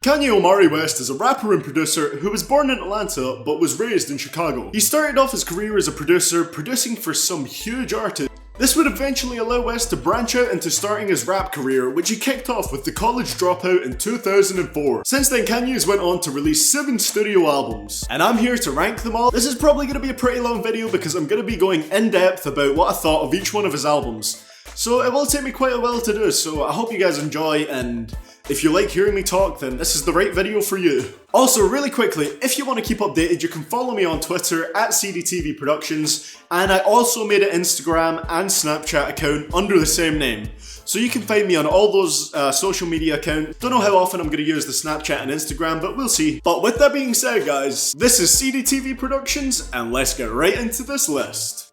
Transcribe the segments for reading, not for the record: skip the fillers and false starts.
Kanye West is a rapper and producer who was born in Atlanta but was raised in Chicago. He started off his career as a producer, producing for some huge artists. This would eventually allow West to branch out into starting his rap career, which he kicked off with the College Dropout in 2004. Since then, Kanye's went on to release 7 studio albums, and I'm here to rank them all. This is probably going to be a pretty long video because I'm going to be going in depth about what I thought of each one of his albums. So it will take me quite a while to do, so I hope you guys enjoy, and if you like hearing me talk, then this is the right video for you. Also, really quickly, if you want to keep updated, you can follow me on Twitter at CDTVProductions, and I also made an Instagram and Snapchat account under the same name. So you can find me on all those social media accounts. Don't know how often I'm going to use the Snapchat and Instagram, but we'll see. But with that being said, guys, this is CDTV Productions, and let's get right into this list.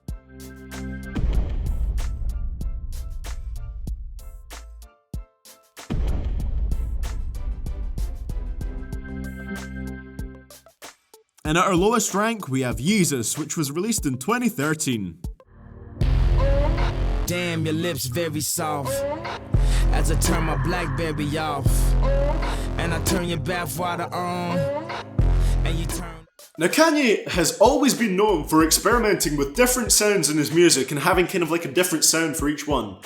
And at our lowest rank, we have Yeezus, which was released in 2013. Damn, your lips very soft. As I turn my BlackBerry off, and I turn your bathwater on, and you turn. Now, Kanye has always been known for experimenting with different sounds in his music and having kind of like a different sound for each one.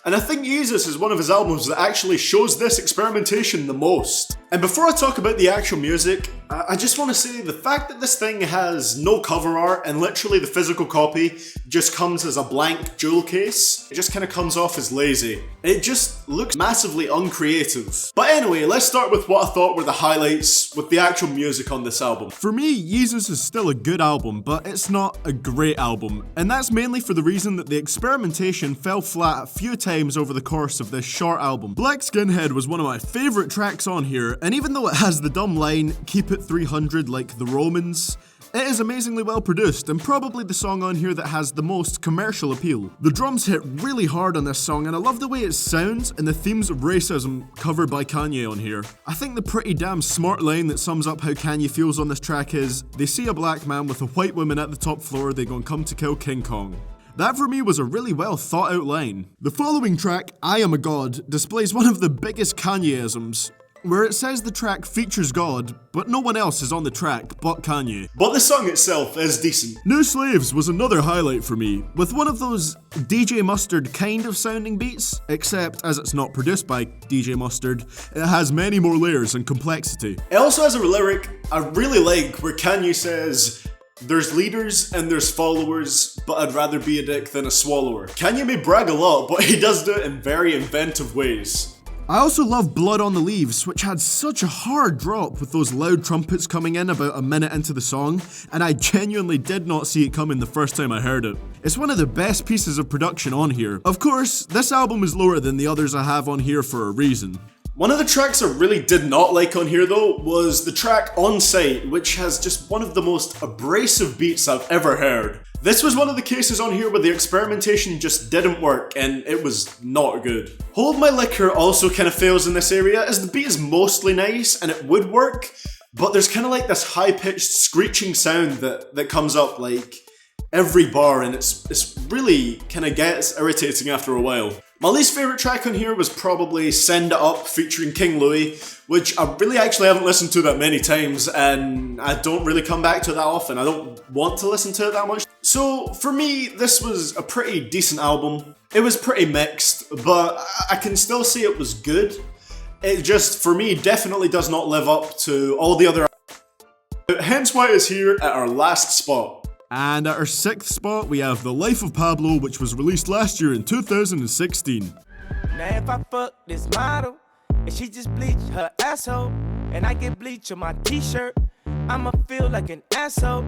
And I think Yeezus is one of his albums that actually shows this experimentation the most. And before I talk about the actual music, I just want to say the fact that this thing has no cover art and literally the physical copy just comes as a blank jewel case, it just kind of comes off as lazy. It just looks massively uncreative. But anyway, let's start with what I thought were the highlights with the actual music on this album. For me, Yeezus is still a good album, but it's not a great album. And that's mainly for the reason that the experimentation fell flat a few times over the course of this short album. Black Skinhead was one of my favourite tracks on here, and even though it has the dumb line, keep it 300 like the Romans, it is amazingly well produced and probably the song on here that has the most commercial appeal. The drums hit really hard on this song and I love the way it sounds and the themes of racism covered by Kanye on here. I think the pretty damn smart line that sums up how Kanye feels on this track is, they see a black man with a white woman at the top floor, they gon' come to kill King Kong. That for me was a really well thought out line. The following track, I Am a God, displays one of the biggest Kanyeisms, where it says the track features God, but no one else is on the track but Kanye. But the song itself is decent. New Slaves was another highlight for me, with one of those DJ Mustard kind of sounding beats, except as it's not produced by DJ Mustard, it has many more layers and complexity. It also has a lyric I really like where Kanye says, "There's leaders and there's followers, but I'd rather be a dick than a swallower." Kanye may brag a lot, but he does do it in very inventive ways. I also love Blood on the Leaves, which had such a hard drop with those loud trumpets coming in about a minute into the song, and I genuinely did not see it coming the first time I heard it. It's one of the best pieces of production on here. Of course, this album is lower than the others I have on here for a reason. One of the tracks I really did not like on here though was the track On Sight, which has just one of the most abrasive beats I've ever heard. This was one of the cases on here where the experimentation just didn't work and it was not good. Hold My Liquor also kind of fails in this area as the beat is mostly nice and it would work, but there's kind of like this high-pitched screeching sound that comes up like every bar and it's really kind of gets irritating after a while. My least favourite track on here was probably Send It Up featuring King Louie, which I really actually haven't listened to that many times and I don't really come back to it that often. I don't want to listen to it that much. So for me, this was a pretty decent album. It was pretty mixed, but I can still say it was good. It just, for me, definitely does not live up to all the other albums. Hence why it's here at our last spot. And at our 6th spot, we have The Life of Pablo, which was released last year in 2016. Now if I fuck this model, and she just bleach her asshole, and I get bleach on my t-shirt, I'ma feel like an asshole.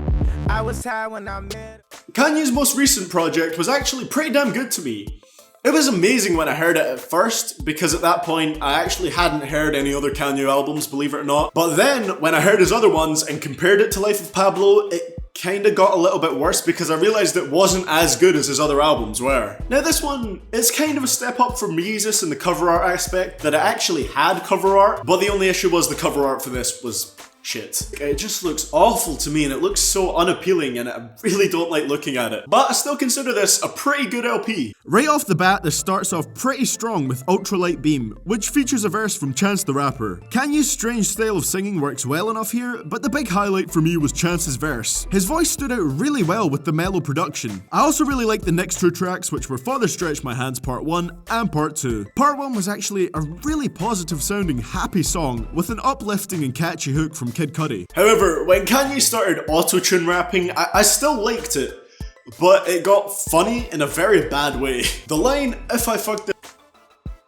I was high when I met her. Kanye's most recent project was actually pretty damn good to me. It was amazing when I heard it at first, because at that point I actually hadn't heard any other Kanye albums, believe it or not. But then, when I heard his other ones and compared it to Life of Pablo, it kinda got a little bit worse because I realised it wasn't as good as his other albums were. Now this one, it's kind of a step up from Yeezus in the cover art aspect, that it actually had cover art, but the only issue was the cover art for this was shit. It just looks awful to me and it looks so unappealing and I really don't like looking at it. But I still consider this a pretty good LP. Right off the bat, this starts off pretty strong with Ultralight Beam, which features a verse from Chance the Rapper. Kanye's strange style of singing works well enough here, but the big highlight for me was Chance's verse. His voice stood out really well with the mellow production. I also really liked the next two tracks, which were Father Stretch My Hands Part 1 and Part 2. Part 1 was actually a really positive sounding, happy song with an uplifting and catchy hook from Kid Cudi. However, when Kanye started auto-tune rapping, I still liked it, but it got funny in a very bad way. The line, if I fuck this,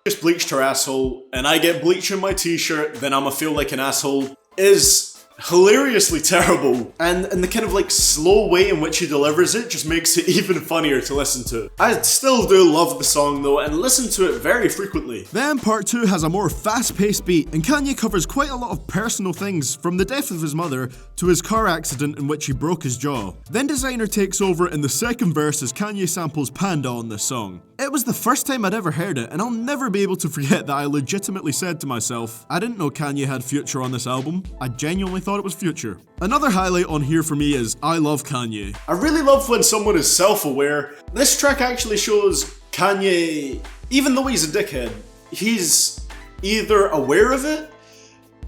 just bleached her asshole, and I get bleach in my t-shirt, then I'ma feel like an asshole, is hilariously terrible, and the kind of like slow way in which he delivers it just makes it even funnier to listen to. I still do love the song though and listen to it very frequently. Then Part 2 has a more fast-paced beat, and Kanye covers quite a lot of personal things, from the death of his mother to his car accident in which he broke his jaw. Then Designer takes over in the second verse as Kanye samples Panda on this song. It was the first time I'd ever heard it, and I'll never be able to forget that I legitimately said to myself, I didn't know Kanye had Future on this album. I genuinely thought it was Future. Another highlight on here for me is I Love Kanye. I really love when someone is self-aware. This track actually shows Kanye, even though he's a dickhead, he's either aware of it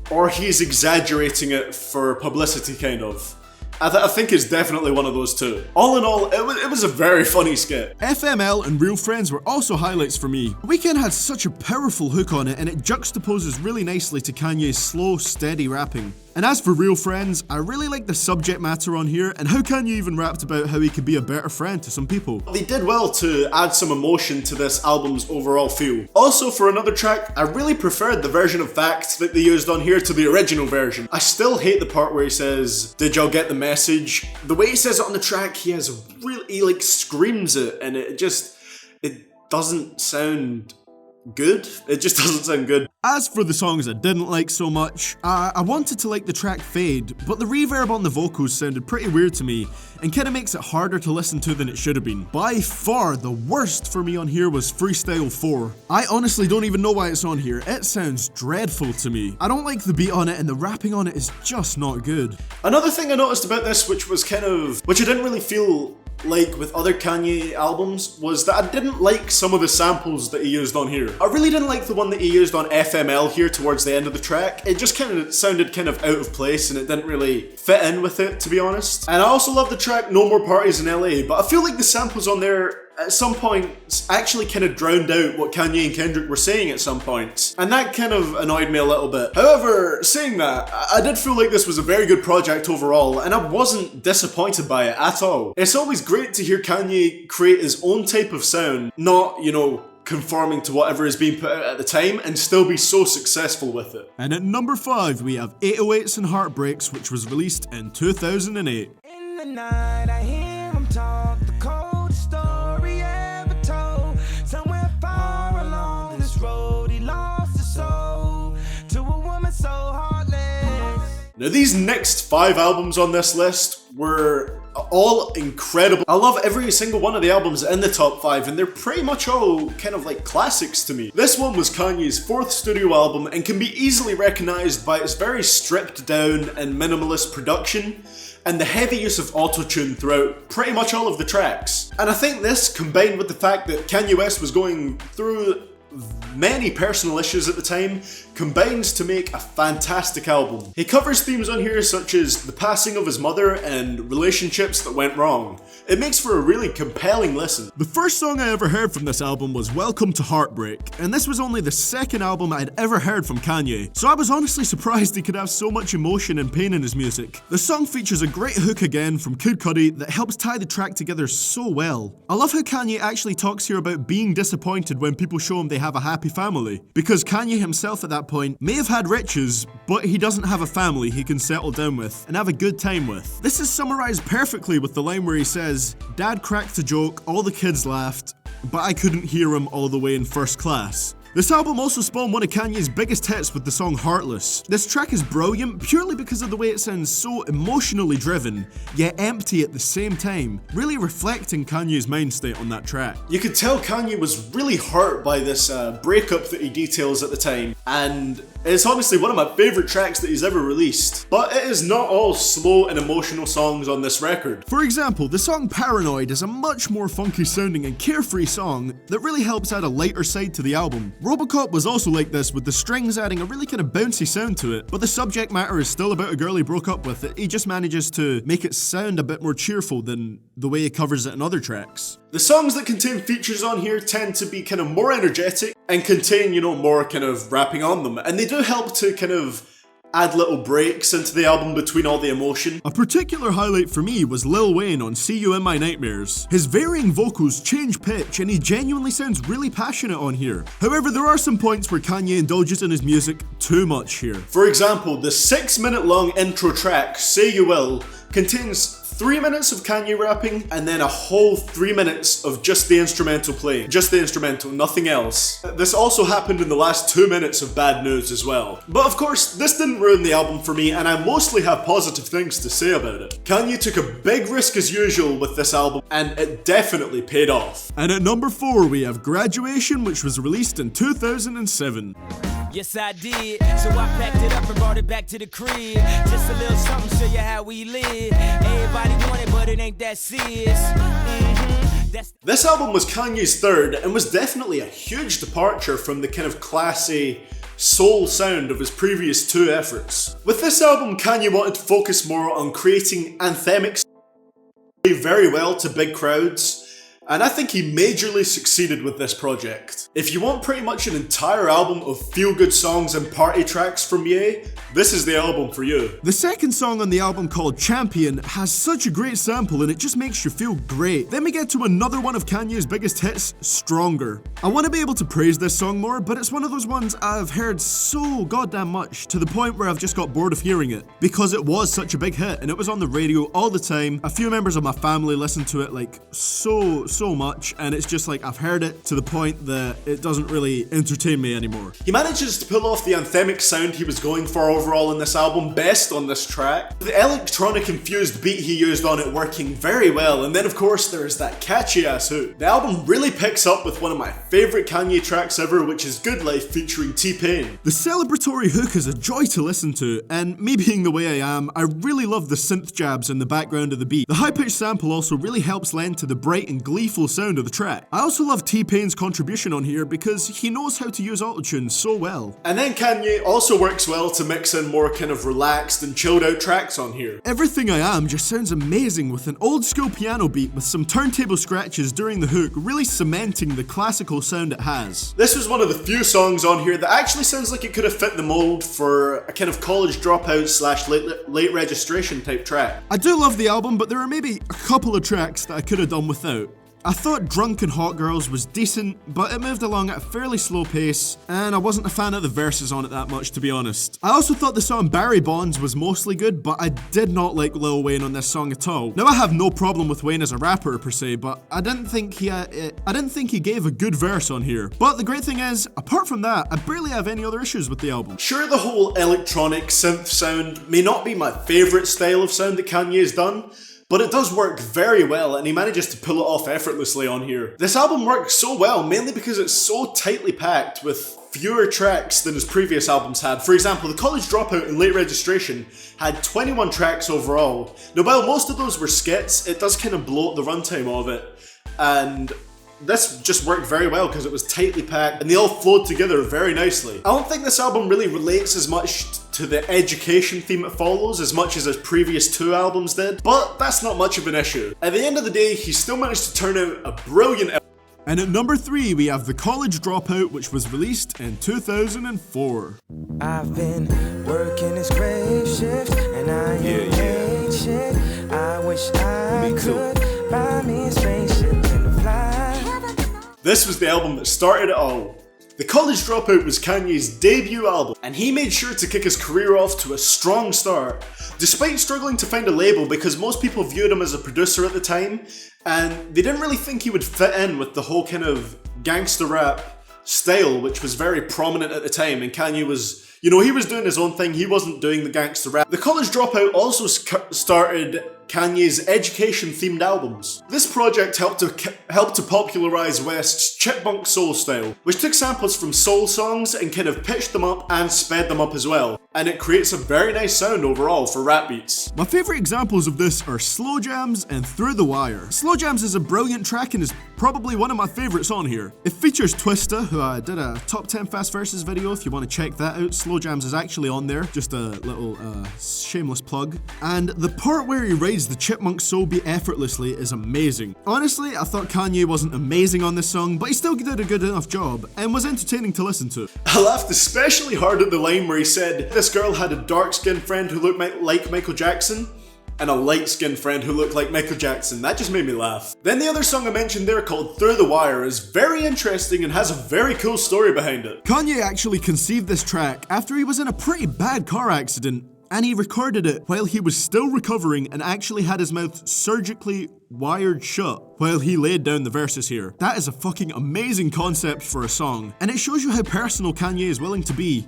or he's exaggerating it for publicity, kind of. I think it's definitely one of those two. All in all, it was a very funny skit. FML and Real Friends were also highlights for me. The Weeknd had such a powerful hook on it, and it juxtaposes really nicely to Kanye's slow, steady rapping. And as for Real Friends, I really like the subject matter on here and how Kanye even rapped about how he could be a better friend to some people. They did well to add some emotion to this album's overall feel. Also, for another track, I really preferred the version of Facts that they used on here to the original version. I still hate the part where he says, "Did y'all get the message?" The way he says it on the track, he like screams it, and it doesn't sound good. It just doesn't sound good. As for the songs I didn't like so much, I wanted to like the track Fade, but the reverb on the vocals sounded pretty weird to me and kinda makes it harder to listen to than it should have been. By far, the worst for me on here was Freestyle 4. I honestly don't even know why it's on here. It sounds dreadful to me. I don't like the beat on it and the rapping on it is just not good. Another thing I noticed about this, which I didn't really feel like with other Kanye albums, was that I didn't like some of the samples that he used on here. I really didn't like the one that he used on FML here towards the end of the track. It just sounded kind of out of place and it didn't really fit in with it, to be honest. And I also love the track No More Parties in LA, but I feel like the samples on there at some point actually kind of drowned out what Kanye and Kendrick were saying at some point, and that kind of annoyed me a little bit. However, saying that, I did feel like this was a very good project overall, and I wasn't disappointed by it at all. It's always great to hear Kanye create his own type of sound, not, conforming to whatever is being put out at the time, and still be so successful with it. And at number 5, we have 808s and Heartbreaks, which was released in 2008. In the night, I hear him talk, the coldest story ever told. Somewhere far along this road, he lost his soul to a woman so heartless. Now, these next 5 albums on this list were all incredible. I love every single one of the albums in the top 5, and they're pretty much all kind of like classics to me. This one was Kanye's 4th studio album and can be easily recognized by its very stripped down and minimalist production and the heavy use of autotune throughout pretty much all of the tracks. And I think this, combined with the fact that Kanye West was going through many personal issues at the time, combines to make a fantastic album. He covers themes on here such as the passing of his mother and relationships that went wrong. It makes for a really compelling listen. The first song I ever heard from this album was Welcome to Heartbreak, and this was only the second album I'd ever heard from Kanye, so I was honestly surprised he could have so much emotion and pain in his music. The song features a great hook again from Kid Cudi that helps tie the track together so well. I love how Kanye actually talks here about being disappointed when people show him they have a happy family, because Kanye himself at that point may have had riches, but he doesn't have a family he can settle down with and have a good time with. This is summarized perfectly with the line where he says, "Dad cracked a joke, all the kids laughed, but I couldn't hear him all the way in first class." This album also spawned one of Kanye's biggest hits with the song Heartless. This track is brilliant purely because of the way it sounds so emotionally driven, yet empty at the same time, really reflecting Kanye's mind state on that track. You could tell Kanye was really hurt by this breakup that he details at the time, and It's honestly one of my favourite tracks that he's ever released. But it is not all slow and emotional songs on this record. For example, the song Paranoid is a much more funky sounding and carefree song that really helps add a lighter side to the album. Robocop was also like this, with the strings adding a really kind of bouncy sound to it, but the subject matter is still about a girl he broke up with. He just manages to make it sound a bit more cheerful than the way he covers it in other tracks. The songs that contain features on here tend to be kind of more energetic and contain, you know, more kind of rapping on them, and they do help to kind of add little breaks into the album between all the emotion. A particular highlight for me was Lil Wayne on See You In My Nightmares. His varying vocals change pitch and he genuinely sounds really passionate on here. However, there are some points where Kanye indulges in his music too much here. For example, the 6-minute long intro track, Say You Will, contains 3 minutes of Kanye rapping and then a whole 3 minutes of just the instrumental playing. Just the instrumental, nothing else. This also happened in the last 2 minutes of Bad News as well. But of course, this didn't ruin the album for me, and I mostly have positive things to say about it. Kanye took a big risk as usual with this album, and it definitely paid off. And at number 4 we have Graduation, which was released in 2007. Yes, I did. So I packed it up and brought it back to the crib. Just a little something, show you how we live. Everybody want it, but it ain't that serious. This album was Kanye's third and was definitely a huge departure from the kind of classy soul sound of his previous 2 efforts. With this album, Kanye wanted to focus more on creating anthemic very well to big crowds, and I think he majorly succeeded with this project. If you want pretty much an entire album of feel-good songs and party tracks from Ye, this is the album for you. The second song on the album, called Champion, has such a great sample and it just makes you feel great. Then we get to another one of Kanye's biggest hits, Stronger. I want to be able to praise this song more, but it's one of those ones I've heard so goddamn much, to the point where I've just got bored of hearing it, because it was such a big hit and it was on the radio all the time. A few members of my family listened to it like so much, and it's just like I've heard it to the point that it doesn't really entertain me anymore. He manages to pull off the anthemic sound he was going for overall in this album best on this track. The electronic infused beat he used on it working very well, and then of course there's that catchy ass hook. The album really picks up with one of my favourite Kanye tracks ever, which is Good Life featuring T-Pain. The celebratory hook is a joy to listen to, and me being the way I am, I really love the synth jabs in the background of the beat. The high-pitched sample also really helps lend to the bright and gleeful sound of the track. I also love T-Pain's contribution on here because he knows how to use autotune so well. And then Kanye also works well to mix in more kind of relaxed and chilled out tracks on here. Everything I Am just sounds amazing, with an old school piano beat with some turntable scratches during the hook, really cementing the classical sound it has. This was one of the few songs on here that actually sounds like it could have fit the mold for a kind of College Dropout / late registration type track. I do love the album, but there are maybe a couple of tracks that I could have done without. I thought Drunk and Hot Girls was decent, but it moved along at a fairly slow pace, and I wasn't a fan of the verses on it that much, to be honest. I also thought the song Barry Bonds was mostly good, but I did not like Lil Wayne on this song at all. Now, I have no problem with Wayne as a rapper per se, but I didn't think he gave a good verse on here. But the great thing is, apart from that, I barely have any other issues with the album. Sure, the whole electronic synth sound may not be my favourite style of sound that Kanye's done, but it does work very well, and he manages to pull it off effortlessly on here. This album works so well, mainly because it's so tightly packed with fewer tracks than his previous albums had. For example, the College Dropout and Late Registration had 21 tracks overall. Now, while most of those were skits, it does kind of bloat the runtime of it, and this just worked very well because it was tightly packed and they all flowed together very nicely. I don't think this album really relates as much to the education theme it follows as much as his previous 2 albums did, but that's not much of an issue. At the end of the day, he still managed to turn out a brilliant album. And at number 3, we have The College Dropout, which was released in 2004. I've been working this grave shift and I ain't paid shit. I wish I could buy me a spaceship and fly. This was the album that started it all. The College Dropout was Kanye's debut album, and he made sure to kick his career off to a strong start, despite struggling to find a label because most people viewed him as a producer at the time, and they didn't really think he would fit in with the whole kind of gangster rap style, which was very prominent at the time, and Kanye was, you know, he was doing his own thing, he wasn't doing the gangster rap. The College Dropout also started Kanye's education-themed albums. This project helped to popularize West's chipmunk soul style, which took samples from soul songs and kind of pitched them up and sped them up as well, and it creates a very nice sound overall for rap beats. My favourite examples of this are Slow Jams and Through the Wire. Slow Jams is a brilliant track and is probably one of my favourites on here. It features Twista, who I did a top 10 fast verses video if you want to check that out. Slow Jams is actually on there, just a little shameless plug. And the part where he rides the chipmunk soul beat effortlessly is amazing. Honestly, I thought Kanye wasn't amazing on this song, but he still did a good enough job and was entertaining to listen to. I laughed especially hard at the line where he said this girl had a dark-skinned friend who looked like Michael Jackson and a light-skinned friend who looked like Michael Jackson. That just made me laugh. Then the other song I mentioned there, called Through the Wire, is very interesting and has a very cool story behind it. Kanye actually conceived this track after he was in a pretty bad car accident, and he recorded it while he was still recovering and actually had his mouth surgically wired shut while he laid down the verses here. That is a fucking amazing concept for a song, and it shows you how personal Kanye is willing to be.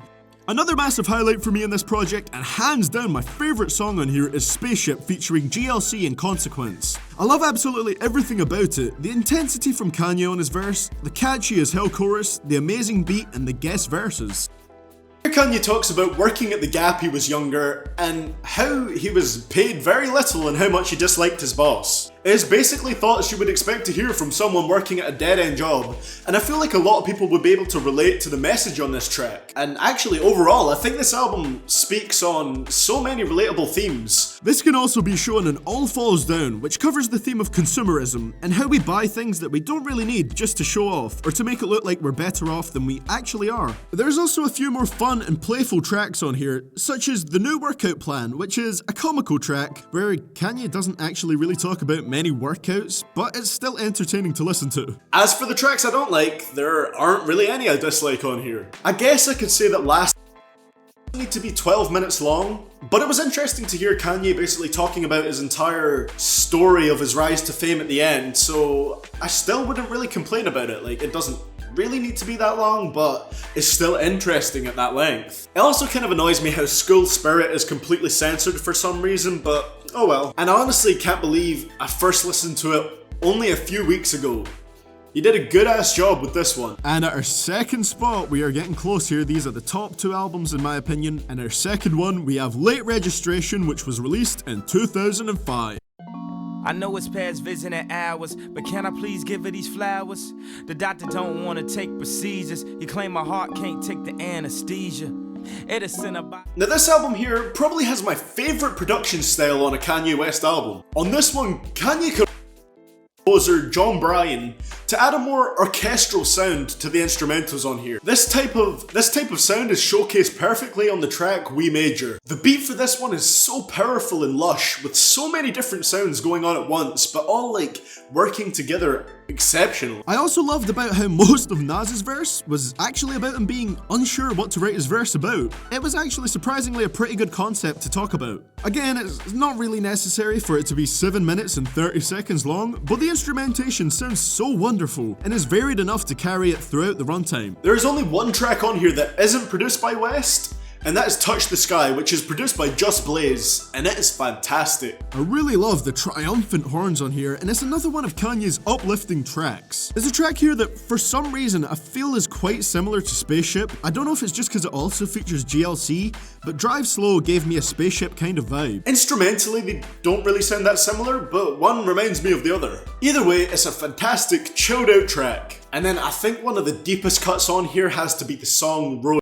Another massive highlight for me in this project, and hands down my favourite song on here, is Spaceship featuring GLC and Consequence. I love absolutely everything about it. The intensity from Kanye on his verse, the catchy as hell chorus, the amazing beat, and the guest verses. Here Kanye talks about working at the Gap he was younger and how he was paid very little and how much he disliked his boss. It is basically thoughts you would expect to hear from someone working at a dead-end job, and I feel like a lot of people would be able to relate to the message on this track. And actually, overall, I think this album speaks on so many relatable themes. This can also be shown in All Falls Down, which covers the theme of consumerism and how we buy things that we don't really need just to show off or to make it look like we're better off than we actually are. There's also a few more fun and playful tracks on here, such as The New Workout Plan, which is a comical track where Kanye doesn't actually really talk about many workouts, but it's still entertaining to listen to. As for the tracks I don't like, there aren't really any I dislike on here. I guess I could say that Last need to be 12 minutes long, but it was interesting to hear Kanye basically talking about his entire story of his rise to fame at the end, so I still wouldn't really complain about it. Like, it doesn't really need to be that long, but it's still interesting at that length. It also kind of annoys me how School Spirit is completely censored for some reason, but oh well. And I honestly can't believe I first listened to it only a few weeks ago. He did a good ass job with this one. And at our second spot, we are getting close here. These are the top two albums in my opinion. And our second one, we have Late Registration, which was released in 2005. I know it's past visiting hours, but can I please give her these flowers? The doctor don't want to take procedures. He claim my heart can't take the anesthesia. Now this album here probably has my favourite production style on a Kanye West album. On this one, Kanye composer John Bryan to add a more orchestral sound to the instrumentals on here. This type of sound is showcased perfectly on the track We Major. The beat for this one is so powerful and lush, with so many different sounds going on at once, but all like working together exceptional. I also loved about how most of Nas's verse was actually about him being unsure what to write his verse about. It was actually surprisingly a pretty good concept to talk about. Again, it's not really necessary for it to be 7 minutes and 30 seconds long, but the instrumentation sounds so wonderful and is varied enough to carry it throughout the runtime. There is only one track on here that isn't produced by West, and that is Touch the Sky, which is produced by Just Blaze, and it is fantastic. I really love the triumphant horns on here, and it's another one of Kanye's uplifting tracks. There's a track here that for some reason I feel is quite similar to Spaceship. I don't know if it's just because it also features GLC, but Drive Slow gave me a Spaceship kind of vibe. Instrumentally, they don't really sound that similar, but one reminds me of the other. Either way, it's a fantastic, chilled out track. And then I think one of the deepest cuts on here has to be the song Road.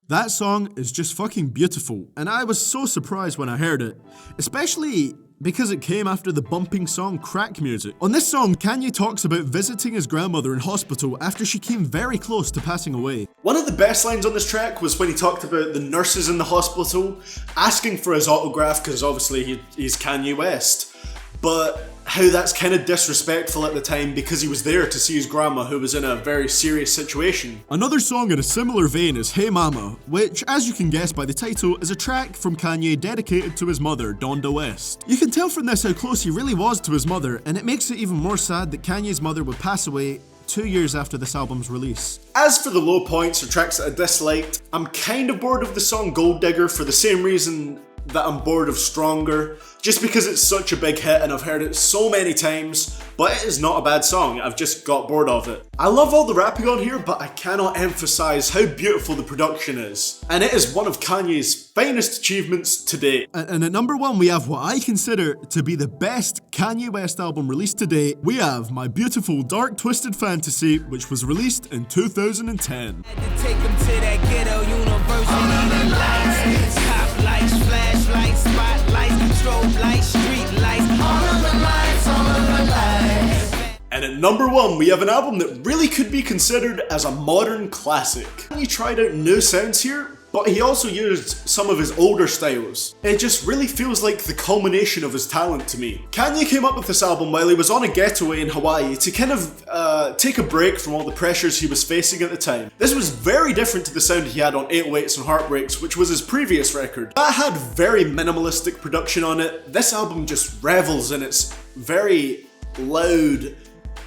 That song is just fucking beautiful, and I was so surprised when I heard it, especially because it came after the bumping song Crack Music. On this song, Kanye talks about visiting his grandmother in hospital after she came very close to passing away. One of the best lines on this track was when he talked about the nurses in the hospital asking for his autograph because obviously he's Kanye West, but how that's kind of disrespectful at the time because he was there to see his grandma who was in a very serious situation. Another song in a similar vein is Hey Mama, which, as you can guess by the title, is a track from Kanye dedicated to his mother, Donda West. You can tell from this how close he really was to his mother, and it makes it even more sad that Kanye's mother would pass away 2 years after this album's release. As for the low points or tracks that I disliked, I'm kind of bored of the song Gold Digger for the same reason that I'm bored of Stronger, just because it's such a big hit and I've heard it so many times, but it is not a bad song, I've just got bored of it. I love all the rapping on here, but I cannot emphasize how beautiful the production is, and it is one of Kanye's finest achievements to date. And at number 1 we have what I consider to be the best Kanye West album released to date. We have My Beautiful Dark Twisted Fantasy, which was released in 2010. Had to take him to that ghetto university. The lights, top lights, flashlights, spotlights, strobe lights, street lights, all of the lights, all of the lights. And at number 1, we have an album that really could be considered as a modern classic. He tried out new sounds here, but he also used some of his older styles. It just really feels like the culmination of his talent to me. Kanye came up with this album while he was on a getaway in Hawaii to kind of take a break from all the pressures he was facing at the time. This was very different to the sound he had on 808s and Heartbreaks, which was his previous record. That had very minimalistic production on it. This album just revels in its very loud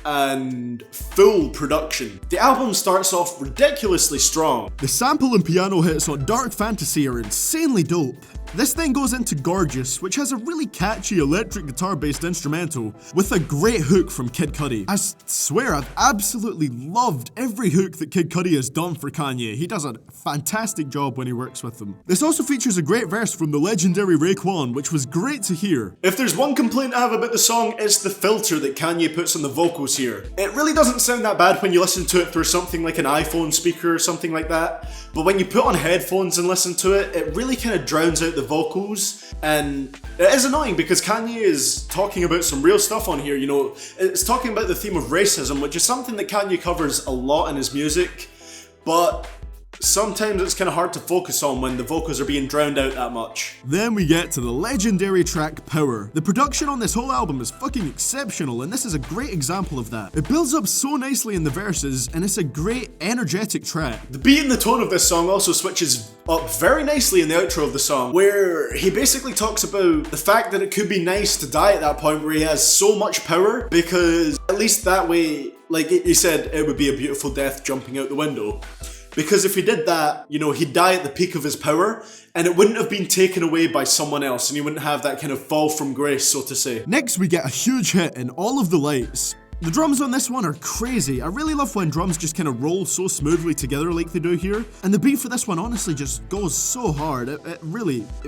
and full production. The album starts off ridiculously strong. The sample and piano hits on Dark Fantasy are insanely dope. This then goes into Gorgeous, which has a really catchy electric guitar based instrumental with a great hook from Kid Cudi. I swear I've absolutely loved every hook that Kid Cudi has done for Kanye. He does a fantastic job when he works with them. This also features a great verse from the legendary Raekwon, which was great to hear. If there's one complaint I have about the song, it's the filter that Kanye puts on the vocals here. It really doesn't sound that bad when you listen to it through something like an iPhone speaker or something like that, but when you put on headphones and listen to it, it really kind of drowns out the vocals, and it is annoying because Kanye is talking about some real stuff on here, you know. It's talking about the theme of racism, which is something that Kanye covers a lot in his music, but sometimes it's kind of hard to focus on when the vocals are being drowned out that much. Then we get to the legendary track Power. The production on this whole album is fucking exceptional, and this is a great example of that. It builds up so nicely in the verses, and it's a great energetic track. The beat and the tone of this song also switches up very nicely in the outro of the song, where he basically talks about the fact that it could be nice to die at that point where he has so much power, because at least that way, like he said, it would be a beautiful death jumping out the window. Because if he did that, you know, he'd die at the peak of his power, and it wouldn't have been taken away by someone else, and he wouldn't have that kind of fall from grace, so to say. Next, we get a huge hit in All of the Lights. The drums on this one are crazy. I really love when drums just kind of roll so smoothly together like they do here. And the beat for this one honestly just goes so hard.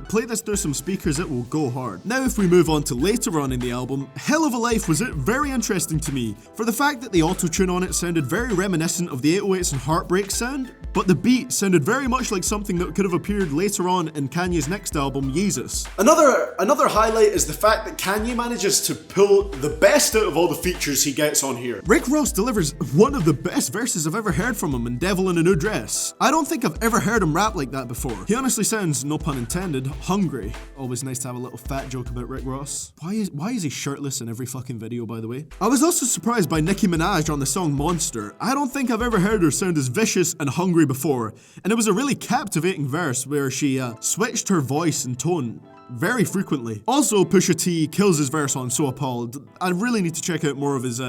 Play this through some speakers, it will go hard. Now if we move on to later on in the album, Hell of a Life was very interesting to me for the fact that the auto-tune on it sounded very reminiscent of the 808s and Heartbreak sound, but the beat sounded very much like something that could have appeared later on in Kanye's next album, Yeezus. Another highlight is the fact that Kanye manages to pull the best out of all the features he gets on here. Rick Ross delivers one of the best verses I've ever heard from him in Devil in a New Dress. I don't think I've ever heard him rap like that before. He honestly sounds, no pun intended, hungry. Always nice to have a little fat joke about Rick Ross. Why is he shirtless in every fucking video, by the way? I was also surprised by Nicki Minaj on the song Monster. I don't think I've ever heard her sound as vicious and hungry before, and it was a really captivating verse where she switched her voice and tone very frequently. Also, Pusha T kills his verse on So Appalled. I really need to check out more of his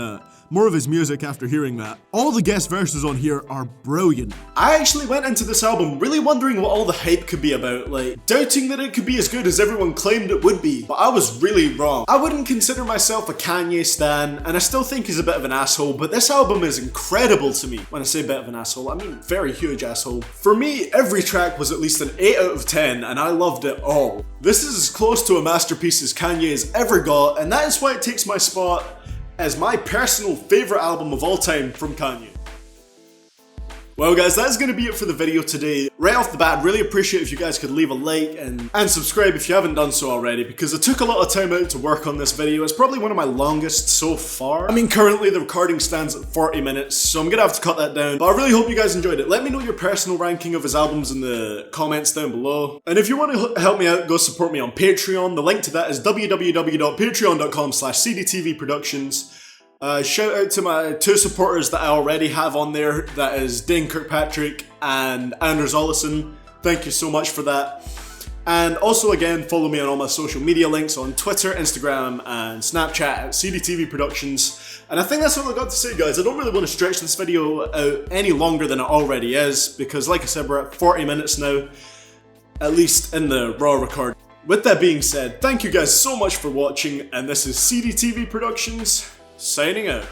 music after hearing that. All the guest verses on here are brilliant. I actually went into this album really wondering what all the hype could be about, like doubting that it could be as good as everyone claimed it would be, but I was really wrong. I wouldn't consider myself a Kanye stan, and I still think he's a bit of an asshole, but this album is incredible to me. When I say bit of an asshole, I mean very huge asshole. For me, every track was at least an 8 out of 10, and I loved it all. This is as close to a masterpiece as Kanye has ever got, and that is why it takes my spot as my personal favourite album of all time from Kanye. Well guys, that's going to be it for the video today. Right off the bat, I'd really appreciate if you guys could leave a like and subscribe if you haven't done so already, because I took a lot of time out to work on this video. It's probably one of my longest so far. I mean, currently the recording stands at 40 minutes, so I'm going to have to cut that down. But I really hope you guys enjoyed it. Let me know your personal ranking of his albums in the comments down below. And if you want to help me out, go support me on Patreon. The link to that is www.patreon.com/CDTVProductions. Shout out to my 2 supporters that I already have on there. That is Dane Kirkpatrick and Anders Olesen. Thank you so much for that. And also again, follow me on all my social media links on Twitter, Instagram, and Snapchat at CDTVProductions. And I think that's all I got to say, guys. I don't really want to stretch this video out any longer than it already is, because like I said, we're at 40 minutes now, at least in the raw record. With that being said, thank you guys so much for watching, and this is CDTV Productions, signing out.